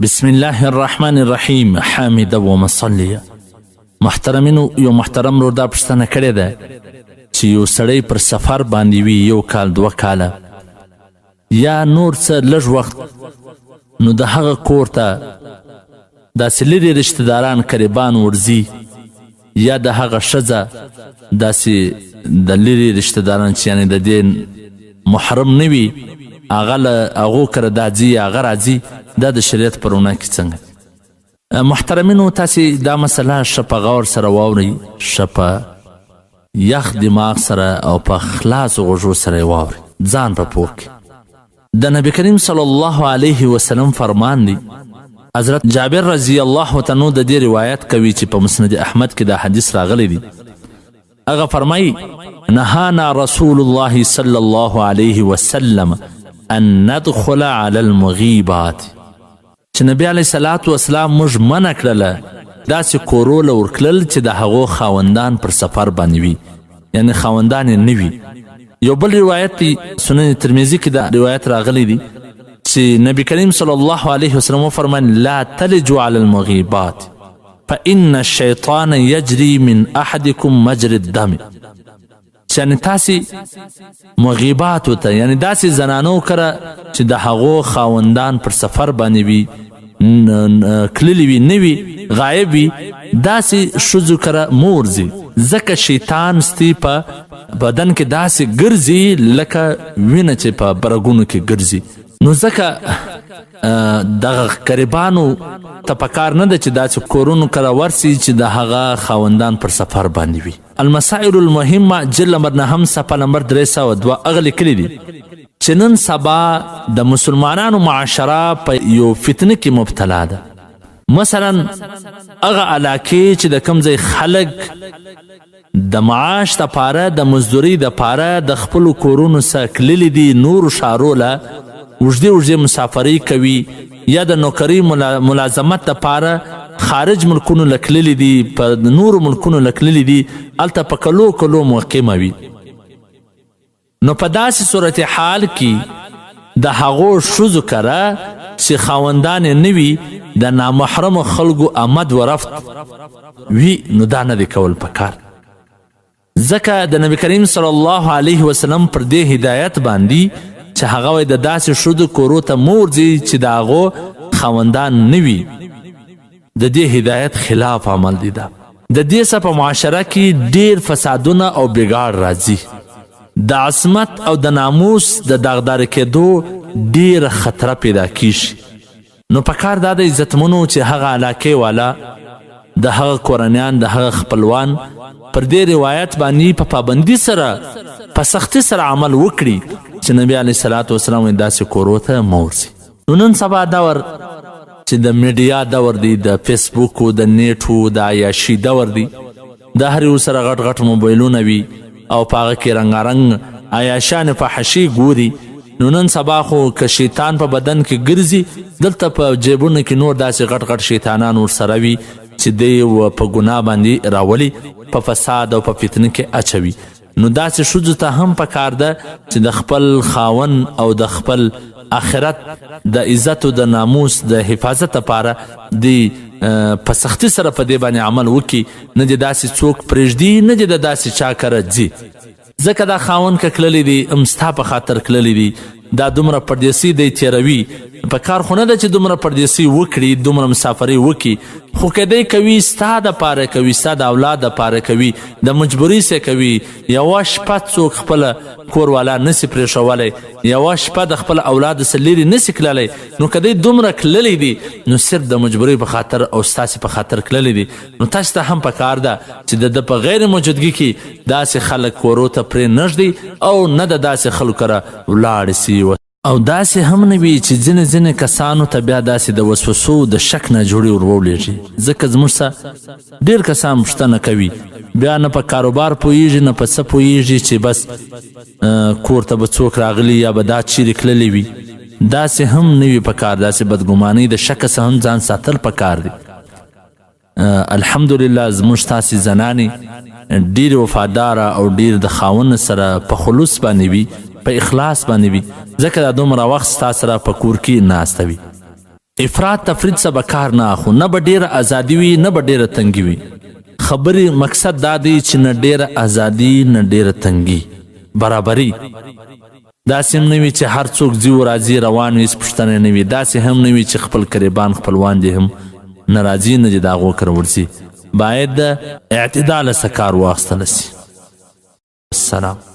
بسم الله الرحمن الرحیم. حامد و مصلیه. محترمینو، یو محترم رور دا پوښتنه کړې ده چې یو سړی پر سفر باندې وي 1 کال 2 کاله یا نور څه لږ وخت، نو د هغه کور ته داسې لرې رشته داران قریبان ورځي یا د هغه ښځه داسې د لرې رشته داران چې یعنې د دې محرم نه وي هغه له هغو کره دا ځي یا هغه راځي، دا د شریعت په رڼا کې څنګه؟ محترمینو، تاسې دا مسله ښه په غور سره واورئ، ښه په یخ دماغ سره او په خلاصو غوږو سره یې واورئ، ځان په پوه کړئ. د نبی کریم صلی الله علیه وسلم فرمان دی. حضرت جابر رضی الله عنه د دې روایت کوي چې په مسند احمد کې دا حدیث راغلی دی. هغه فرمایي: نهانا رسول الله صلی الله علیه وسلم ان ندخل علی المغیبات. چې نبی علیه صلات وسلام موږ منع کړله داسې کورو له ورکلل چې د هغو خاوندان پر سفر باندې وي، یعنې خاوندان یې نه وي. یو بل روایت دی، سنن ترمذي کې دا روایت راغلی دی چې نبی کریم صلی الله علیه وسلم وفرمایل: لا تلجوا علی المغیبات فإن الشیطان یجری من احدکم مجرى الدم. یعنې تاسې مغیباتو ته، یعنې داسې زنانو کره چې د هغو خاوندان پر سفر باندې وي، کللی وي، نه وي، غایب وي، داسې ښځو کره مه ورځي، ځکه شیطان ستی په بدن کې داسې ګرځي لکه وینه چې په برګونو کې ګرځي. نو ځکه دغه قریبانو ته پکار نه ده چې داسې کورونو کره ورسي چې د هغه خاوندان پر سفر باندې وي. المسائل المهمه جلد نمبر 9 صفحه نمبر 302 هغه لیکلي دي چې نن سبا د مسلمانانو معاشره په یو فتنه کې مبتلا ده. مثلا هغه علاقې چې د کوم ځای خلک د معاش دپاره، د مزدورۍ دپاره د خپلو کورونو څخه تللي دي، نورو ښارو له اوږدې مسافرۍ کوي یا د نوکرۍ ملازمت دپاره خارج ملکونو له تللي دي، په نورو ملکونو له تللي دي، هلته په کلو مقیمه وي. نو په داسې صورت حال کې د هغو ښځو کره چې خاوندان یې نه وي د نامحرمو خلکو آمد و رفت وي، نو دا نه دی کول پکار. ځکه د نبی کریم صلی الله علیه وسلم پر دې هدایت باندې چې هغه وایي د داسې ښځو کورو ته مه ورځئ چې د هغو خاوندان نه وي، د دې هدایت خلاف عمل دی. دا د دې څخه په معاشره کې ډېر فسادونه او بګاړ راځي، د عصمت او د ناموس د داغدار کېدو ډېره خطره پیدا کیږي. نو پکار دا د عزتمنو چې هغه علاقې والا، د هغه کورنیان، د هغه خپلوان پر دې روایت باندې په پابندي سره، په سختي سره عمل وکړي چې نبی علیه صلات وسلام داسې کورو ته مه ورځي. نو نن سبا دور چې د میډیا دور دی، د فیسبوک، د نیټو، د عیاشي دور دی، د هر یو سره غټ غټ موبایلونه وي او په هغه کې رنګارنګ عیاشان فحشي ګوري. نو نن سبا خو که شیطان په بدن کې ګرځي، دلته په جیبونو کې نور داسې غټ غټ شیطانان ورسره وي چې دی په ګناه باندې راولي، په فساد او په فتنه کې اچوي. نو داسې ښځو ته هم پکار ده چې د خپل خاوند او د خپل آخرت د عزت او د ناموس د حفاظت لپاره دی په سختي سره په دې باندې عمل وکړي، نه دې داسې څوک پرېږدي، نه دې د داسې چا کره ځي. ځکه دا خاوند که تللی دی، ستا په خاطر تللی دی، دا دومره پردیسي دی تېروي. په کار خو نه ده چې دومره پردیسي وکړي، دومره مسافرۍ وکړي، خو که دی کوي ستا دپاره کوي، ستا د اولاد دپاره کوي، د مجبورۍ سې کوي. یوه شپه څوک خپله کوروالا نسي پرېښولی، یوه شپه د خپل اولادو څخه لرې نسي تللی، نو که دی دومره تللی دی نو صرف د مجبورۍ په خاطر او ستاسې په خاطر تللی دی. نو تاسو ته هم پکار ده چې د ده په غیر موجودګي کې داسې خلک کورو ته پرې نږدي او نه د داسې خلکو کره ولاړ سي. او داسې هم نه وي چې ځینې کسانو ته بیا داسې د وسوسو د شک نه جوړې ورولېږي. ځکه زموږ څخه ډېر کسان پوښتنه کوي، بیا نه په کاروبار پوهېږي، نه په څه پوهېږي چې بس کور ته به څوک راغلي یا به دا چیرې تللی وي. داسې هم نه وي پکار، داسې بدګمانۍ د شکه څخه هم ځان ساتل پکار دی. الحمدلله زموږ ستاسې زنانې ډېرې وفاداره او ډېر د خاوند سره په خلوص باندې وي، په اخلاص باندې وي، ځکه دا دومره وخت ستا سره په کور کې ناسته وي. افراط تفرید څه به کار نه اخو، نه به ډېره ازادي وي نه به ډېره تنګي وي. خبرې مقصد دا دی چې نه ډېره ازادي نه ډېره تنګي، برابري. داسې هم نه وي چې هر څوک ځي و راځي روان وي، هېڅ پوښتنه نه وي. داسې هم نه وي چې خپل قریبان خپلوان دې هم نه راځي نه دې د هغو کره ورځي. باید د اعتداله څخه کار واخیستلی سي. السلام.